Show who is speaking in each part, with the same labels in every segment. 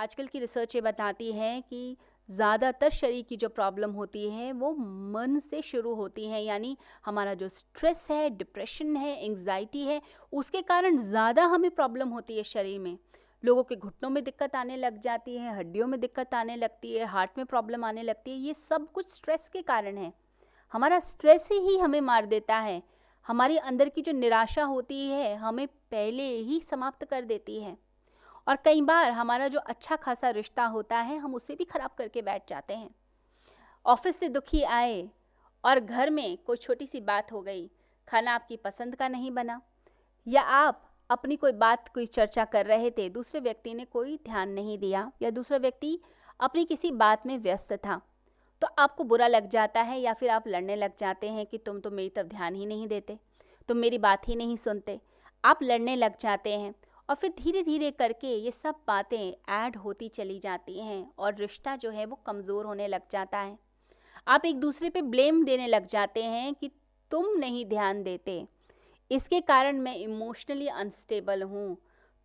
Speaker 1: आजकल की रिसर्च ये बताती है कि ज़्यादातर शरीर की जो प्रॉब्लम होती है वो मन से शुरू होती है। यानी हमारा जो स्ट्रेस है, डिप्रेशन है, एंग्जाइटी है, उसके कारण ज़्यादा हमें प्रॉब्लम होती है शरीर में। लोगों के घुटनों में दिक्कत आने लग जाती है, हड्डियों में दिक्कत आने लगती है, हार्ट में प्रॉब्लम आने लगती है। ये सब कुछ स्ट्रेस के कारण है। हमारा स्ट्रेस ही हमें मार देता है। हमारी अंदर की जो निराशा होती है हमें पहले ही समाप्त कर देती है। और कई बार हमारा जो अच्छा खासा रिश्ता होता है हम उसे भी खराब करके बैठ जाते हैं। ऑफिस से दुखी आए और घर में कोई छोटी सी बात हो गई, खाना आपकी पसंद का नहीं बना, या आप अपनी कोई बात कोई चर्चा कर रहे थे, दूसरे व्यक्ति ने कोई ध्यान नहीं दिया या दूसरा व्यक्ति अपनी किसी बात में व्यस्त था, तो आपको बुरा लग जाता है या फिर आप लड़ने लग जाते हैं कि तुम तो मेरी तरफ ध्यान ही नहीं देते, तुम मेरी बात ही नहीं सुनते। आप लड़ने लग जाते हैं और फिर धीरे धीरे करके ये सब बातें ऐड होती चली जाती हैं और रिश्ता जो है वो कमज़ोर होने लग जाता है। आप एक दूसरे पे ब्लेम देने लग जाते हैं कि तुम नहीं ध्यान देते, इसके कारण मैं इमोशनली अनस्टेबल हूँ,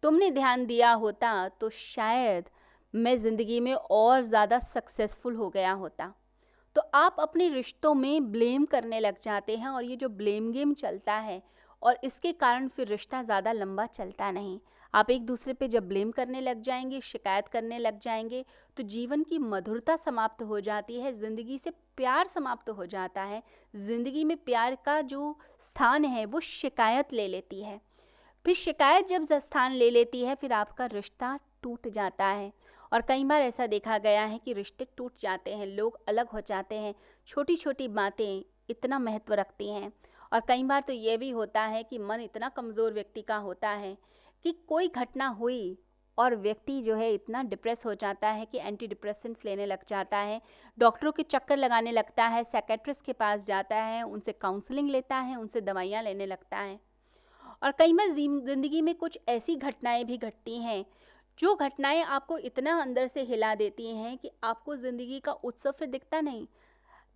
Speaker 1: तुमने ध्यान दिया होता तो शायद मैं ज़िंदगी में और ज़्यादा सक्सेसफुल हो गया होता। तो आप अपने रिश्तों में ब्लेम करने लग जाते हैं और ये जो ब्लेम गेम चलता है और इसके कारण फिर रिश्ता ज़्यादा लंबा चलता नहीं। आप एक दूसरे पे जब ब्लेम करने लग जाएंगे, शिकायत करने लग जाएंगे, तो जीवन की मधुरता समाप्त हो जाती है, ज़िंदगी से प्यार समाप्त हो जाता है। ज़िंदगी में प्यार का जो स्थान है वो शिकायत ले लेती है। फिर शिकायत जब स्थान ले लेती है फिर आपका रिश्ता टूट जाता है। और कई बार ऐसा देखा गया है कि रिश्ते टूट जाते हैं, लोग अलग हो जाते हैं, छोटी छोटी बातें इतना महत्व रखती हैं। और कई बार तो ये भी होता है कि मन इतना कमज़ोर व्यक्ति का होता है कि कोई घटना हुई और व्यक्ति जो है इतना डिप्रेस हो जाता है कि एंटी डिप्रेसेंट्स लेने लग जाता है, डॉक्टरों के चक्कर लगाने लगता है, साइकेट्रिस्ट के पास जाता है, उनसे काउंसलिंग लेता है, उनसे दवाइयाँ लेने लगता है। और कई बार ज़िंदगी में कुछ ऐसी घटनाएं भी घटती हैं जो घटनाएं आपको इतना अंदर से हिला देती हैं कि आपको ज़िंदगी का उत्सव फिर दिखता नहीं।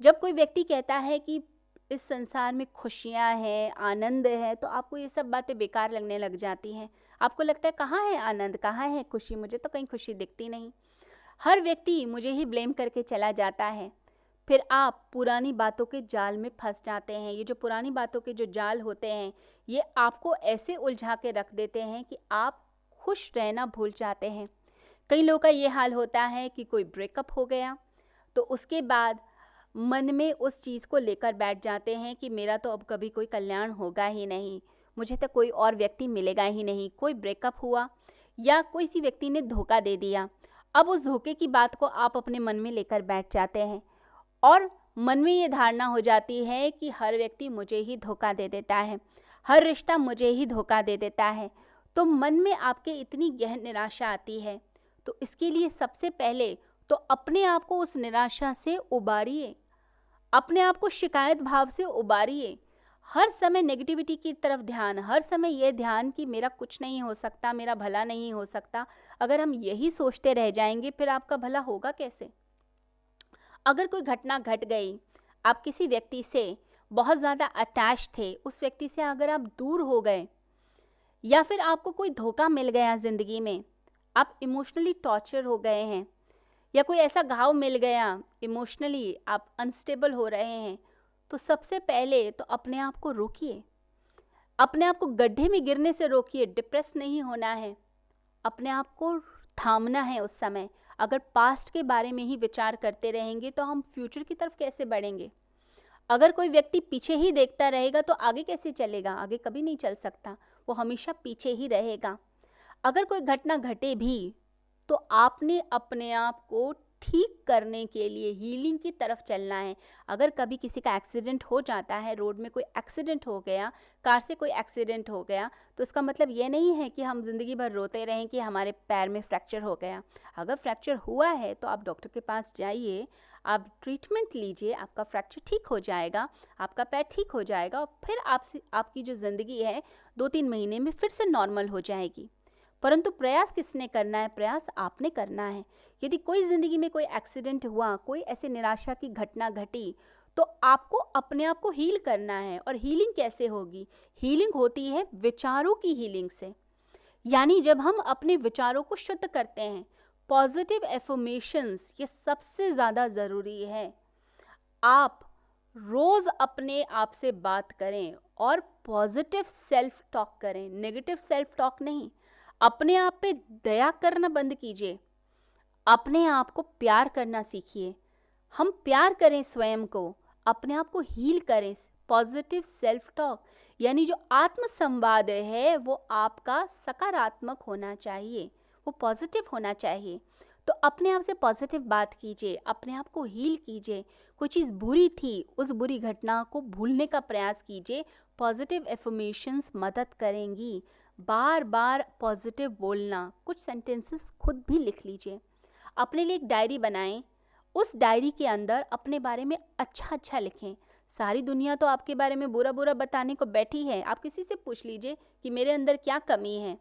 Speaker 1: जब कोई व्यक्ति कहता है कि इस संसार में खुशियाँ हैं, आनंद है, तो आपको ये सब बातें बेकार लगने लग जाती हैं। आपको लगता है कहाँ है आनंद, कहाँ है खुशी, मुझे तो कहीं खुशी दिखती नहीं। हर व्यक्ति मुझे ही ब्लेम करके चला जाता है। फिर आप पुरानी बातों के जाल में फंस जाते हैं। ये जो पुरानी बातों के जो जाल होते हैं ये आपको ऐसे उलझा के रख देते हैं कि आप खुश रहना भूल जाते हैं। कई लोगों का ये हाल होता है कि कोई ब्रेकअप हो गया तो उसके बाद मन में उस चीज़ को लेकर बैठ जाते हैं कि मेरा तो अब कभी कोई कल्याण होगा ही नहीं, मुझे तो कोई और व्यक्ति मिलेगा ही नहीं। कोई ब्रेकअप हुआ या कोई सी व्यक्ति ने धोखा दे दिया, अब उस धोखे की बात को आप अपने मन में लेकर बैठ जाते हैं और मन में ये धारणा हो जाती है कि हर व्यक्ति मुझे ही धोखा दे देता है, हर रिश्ता मुझे ही धोखा दे देता है। तो मन में आपके इतनी गहन निराशा आती है। तो इसके लिए सबसे पहले तो अपने आप को उस निराशा से उबारिए, अपने आप को शिकायत भाव से उबारिए। हर समय नेगेटिविटी की तरफ ध्यान, हर समय ये ध्यान कि मेरा कुछ नहीं हो सकता, मेरा भला नहीं हो सकता। अगर हम यही सोचते रह जाएंगे फिर आपका भला होगा कैसे। अगर कोई घटना घट गई, आप किसी व्यक्ति से बहुत ज़्यादा अटैच थे, उस व्यक्ति से अगर आप दूर हो गए या फिर आपको कोई धोखा मिल गया ज़िंदगी में, आप इमोशनली टॉर्चर हो गए हैं या कोई ऐसा घाव मिल गया, इमोशनली आप अनस्टेबल हो रहे हैं, तो सबसे पहले तो अपने आप को रोकिए, अपने आप को गड्ढे में गिरने से रोकिए। डिप्रेस नहीं होना है, अपने आप को थामना है उस समय। अगर पास्ट के बारे में ही विचार करते रहेंगे तो हम फ्यूचर की तरफ कैसे बढ़ेंगे। अगर कोई व्यक्ति पीछे ही देखता रहेगा तो आगे कैसे चलेगा, आगे कभी नहीं चल सकता, वो हमेशा पीछे ही रहेगा। अगर कोई घटना घटे भी तो आपने अपने आप को ठीक करने के लिए हीलिंग की तरफ चलना है। अगर कभी किसी का एक्सीडेंट हो जाता है, रोड में कोई एक्सीडेंट हो गया, कार से कोई एक्सीडेंट हो गया, तो इसका मतलब ये नहीं है कि हम ज़िंदगी भर रोते रहें कि हमारे पैर में फ्रैक्चर हो गया। अगर फ्रैक्चर हुआ है तो आप डॉक्टर के पास जाइए, आप ट्रीटमेंट लीजिए, आपका फ्रैक्चर ठीक हो जाएगा, आपका पैर ठीक हो जाएगा और फिर आपकी जो ज़िंदगी है 2-3 महीने में फिर से नॉर्मल हो जाएगी। परंतु प्रयास किसने करना है, प्रयास आपने करना है। यदि कोई ज़िंदगी में कोई एक्सीडेंट हुआ, कोई ऐसी निराशा की घटना घटी, तो आपको अपने आप को हील करना है। और हीलिंग कैसे होगी, हीलिंग होती है विचारों की हीलिंग से। यानी जब हम अपने विचारों को शुद्ध करते हैं, पॉजिटिव एफर्मेशंस ये सबसे ज़्यादा ज़रूरी है। आप रोज़ अपने आप से बात करें और पॉजिटिव सेल्फ टॉक करें, नेगेटिव सेल्फ टॉक नहीं। अपने आप पे दया करना बंद कीजिए, अपने आप को प्यार करना सीखिए। हम प्यार करें स्वयं को, अपने आप को हील करें। पॉजिटिव सेल्फ टॉक यानी जो आत्म संवाद है वो आपका सकारात्मक होना चाहिए, वो पॉजिटिव होना चाहिए। तो अपने आप से पॉजिटिव बात कीजिए, अपने आप को हील कीजिए। कोई चीज़ बुरी थी, उस बुरी घटना को भूलने का प्रयास कीजिए। पॉजिटिव एफर्मेशंस मदद करेंगी। बार बार पॉजिटिव बोलना, कुछ सेंटेंसेस खुद भी लिख लीजिए। अपने लिए एक डायरी बनाएं, उस डायरी के अंदर अपने बारे में अच्छा लिखें। सारी दुनिया तो आपके बारे में बुरा बताने को बैठी है। आप किसी से पूछ लीजिए कि मेरे अंदर क्या कमी है,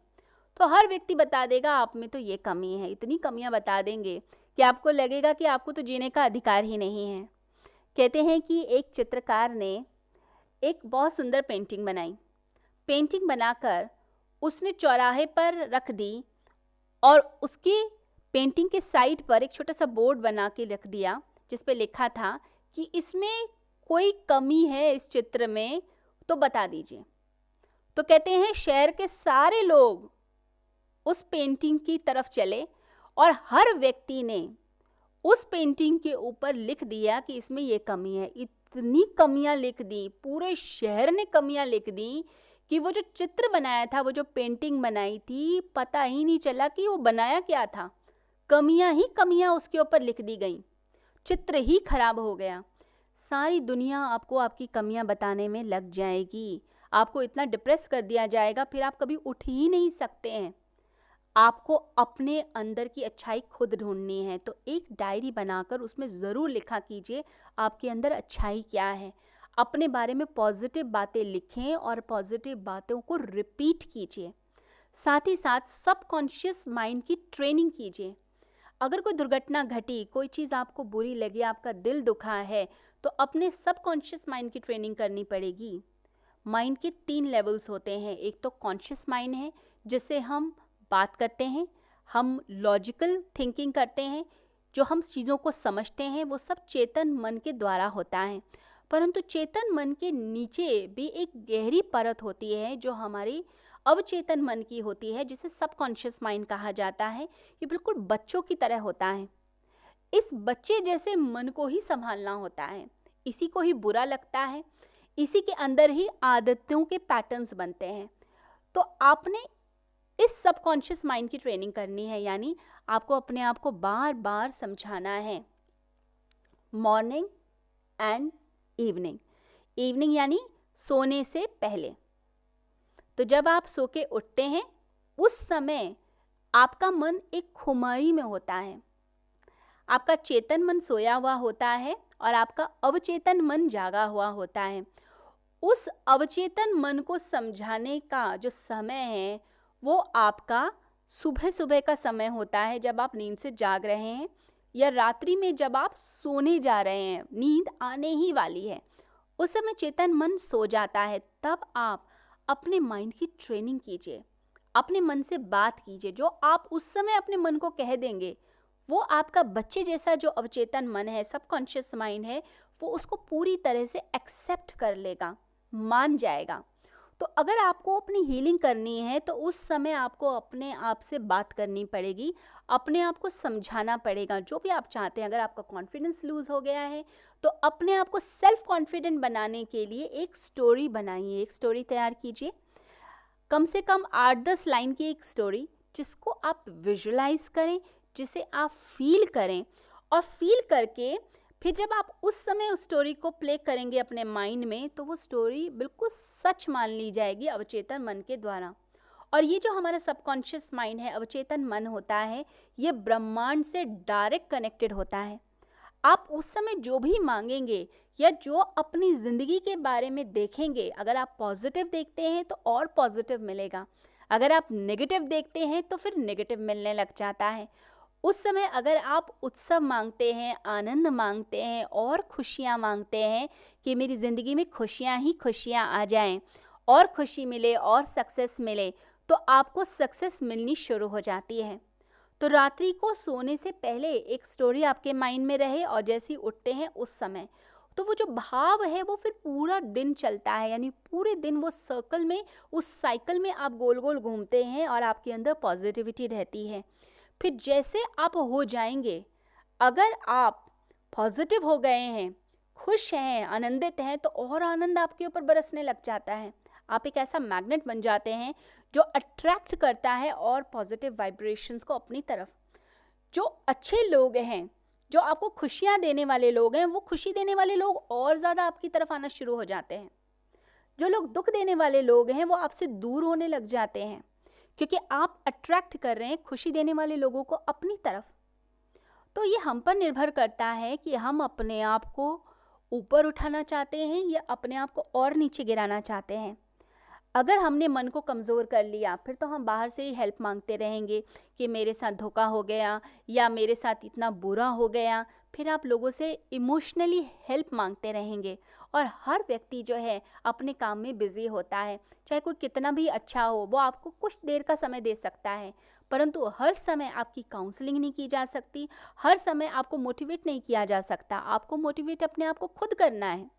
Speaker 1: तो हर व्यक्ति बता देगा आप में तो ये कमी है। इतनी कमियां बता देंगे कि आपको लगेगा कि आपको तो जीने का अधिकार ही नहीं है। कहते हैं कि एक चित्रकार ने एक बहुत सुंदर पेंटिंग बनाई। पेंटिंग बनाकर उसने चौराहे पर रख दी और उसकी पेंटिंग के साइड पर एक छोटा सा बोर्ड बना के रख दिया जिस पे लिखा था कि इसमें कोई कमी है इस चित्र में तो बता दीजिए। तो कहते हैं शहर के सारे लोग उस पेंटिंग की तरफ चले और हर व्यक्ति ने उस पेंटिंग के ऊपर लिख दिया कि इसमें ये कमी है। इतनी कमियां लिख दी, पूरे शहर ने कमियां लिख दी कि वो जो चित्र बनाया था, वो जो पेंटिंग बनाई थी, पता ही नहीं चला कि वो बनाया क्या था। कमियां ही कमियां उसके ऊपर लिख दी गई, चित्र ही खराब हो गया। सारी दुनिया आपको आपकी कमियां बताने में लग जाएगी, आपको इतना डिप्रेस कर दिया जाएगा, फिर आप कभी उठ ही नहीं सकते हैं। आपको अपने अंदर की अच्छाई खुद ढूंढनी है। तो एक डायरी बनाकर उसमें ज़रूर लिखा कीजिए आपके अंदर अच्छाई क्या है। अपने बारे में पॉजिटिव बातें लिखें और पॉजिटिव बातों को रिपीट कीजिए। साथ ही साथ सबकॉन्शियस माइंड की ट्रेनिंग कीजिए। अगर कोई दुर्घटना घटी, कोई चीज़ आपको बुरी लगी, आपका दिल दुखा है, तो अपने सबकॉन्शियस माइंड की ट्रेनिंग करनी पड़ेगी। माइंड के 3 लेवल्स होते हैं। एक तो कॉन्शियस माइंड है जिससे हम बात करते हैं, हम लॉजिकल थिंकिंग करते हैं, जो हम चीज़ों को समझते हैं, वो सब चेतन मन के द्वारा होता है। परंतु चेतन मन के नीचे भी एक गहरी परत होती है जो हमारी अवचेतन मन की होती है, जिसे सबकॉन्शियस माइंड कहा जाता है। ये बिल्कुल बच्चों की तरह होता है। इस बच्चे जैसे मन को ही संभालना होता है, इसी को ही बुरा लगता है, इसी के अंदर ही आदतों के पैटर्न्स बनते हैं। तो आपने इस सबकॉन्शियस माइंड की ट्रेनिंग करनी है, यानी आपको अपने आप को बार बार समझाना है। मॉर्निंग एंड इवनिंग, इवनिंग यानी सोने से पहले। तो जब आप सो के उठते हैं उस समय आपका मन एक खुमारी में होता है। आपका चेतन मन सोया हुआ होता है और आपका अवचेतन मन जागा हुआ होता है। उस अवचेतन मन को समझाने का जो समय है वो आपका सुबह सुबह का समय होता है, जब आप नींद से जाग रहे हैं या रात्रि में जब आप सोने जा रहे हैं, नींद आने ही वाली है, उस समय चेतन मन सो जाता है। तब आप अपने माइंड की ट्रेनिंग कीजिए, अपने मन से बात कीजिए। जो आप उस समय अपने मन को कह देंगे वो आपका बच्चे जैसा जो अवचेतन मन है, सबकॉन्शियस माइंड है, वो उसको पूरी तरह से एक्सेप्ट कर लेगा, मान जाएगा। तो अगर आपको अपनी हीलिंग करनी है तो उस समय आपको अपने आप से बात करनी पड़ेगी, अपने आप को समझाना पड़ेगा जो भी आप चाहते हैं। अगर आपका कॉन्फिडेंस लूज हो गया है तो अपने आप को सेल्फ कॉन्फिडेंट बनाने के लिए एक स्टोरी बनाइए, एक स्टोरी तैयार कीजिए, कम से कम 8-10 लाइन की एक स्टोरी, जिसको आप विजुलाइज करें, जिसे आप फील करें, और फील करके फिर जब आप उस समय उस स्टोरी को प्ले करेंगे अपने माइंड में, तो वो स्टोरी बिल्कुल सच मान ली जाएगी अवचेतन मन के द्वारा। और ये जो हमारा सबकॉन्शियस माइंड है, अवचेतन मन होता है, ये ब्रह्मांड से डायरेक्ट कनेक्टेड होता है। आप उस समय जो भी मांगेंगे या जो अपनी ज़िंदगी के बारे में देखेंगे, अगर आप पॉजिटिव देखते हैं तो और पॉजिटिव मिलेगा, अगर आप नेगेटिव देखते हैं तो फिर नेगेटिव मिलने लग जाता है। उस समय अगर आप उत्सव मांगते हैं, आनंद मांगते हैं और खुशियाँ मांगते हैं कि मेरी ज़िंदगी में खुशियाँ ही खुशियाँ आ जाएं और खुशी मिले और सक्सेस मिले, तो आपको सक्सेस मिलनी शुरू हो जाती है। तो रात्रि को सोने से पहले एक स्टोरी आपके माइंड में रहे और जैसे ही उठते हैं उस समय, तो वो जो भाव है वो फिर पूरा दिन चलता है, यानी पूरे दिन वो सर्कल में, उस साइकिल में आप गोल गोल घूमते हैं और आपके अंदर पॉजिटिविटी रहती है। फिर जैसे आप हो जाएंगे, अगर आप पॉजिटिव हो गए हैं, खुश हैं, आनंदित हैं, तो और आनंद आपके ऊपर बरसने लग जाता है। आप एक ऐसा मैग्नेट बन जाते हैं जो अट्रैक्ट करता है और पॉजिटिव वाइब्रेशंस को अपनी तरफ। जो अच्छे लोग हैं, जो आपको खुशियाँ देने वाले लोग हैं, वो खुशी देने वाले लोग और ज़्यादा आपकी तरफ आना शुरू हो जाते हैं। जो लोग दुख देने वाले लोग हैं वो आपसे दूर होने लग जाते हैं, क्योंकि आप अट्रैक्ट कर रहे हैं खुशी देने वाले लोगों को अपनी तरफ। तो ये हम पर निर्भर करता है कि हम अपने आप को ऊपर उठाना चाहते हैं या अपने आप को और नीचे गिराना चाहते हैं। अगर हमने मन को कमज़ोर कर लिया, फिर तो हम बाहर से ही हेल्प मांगते रहेंगे कि मेरे साथ धोखा हो गया या मेरे साथ इतना बुरा हो गया। फिर आप लोगों से इमोशनली हेल्प मांगते रहेंगे और हर व्यक्ति जो है अपने काम में बिज़ी होता है। चाहे कोई कितना भी अच्छा हो, वो आपको कुछ देर का समय दे सकता है, परंतु हर समय आपकी काउंसलिंग नहीं की जा सकती, हर समय आपको मोटिवेट नहीं किया जा सकता। आपको मोटिवेट अपने आप को खुद करना है।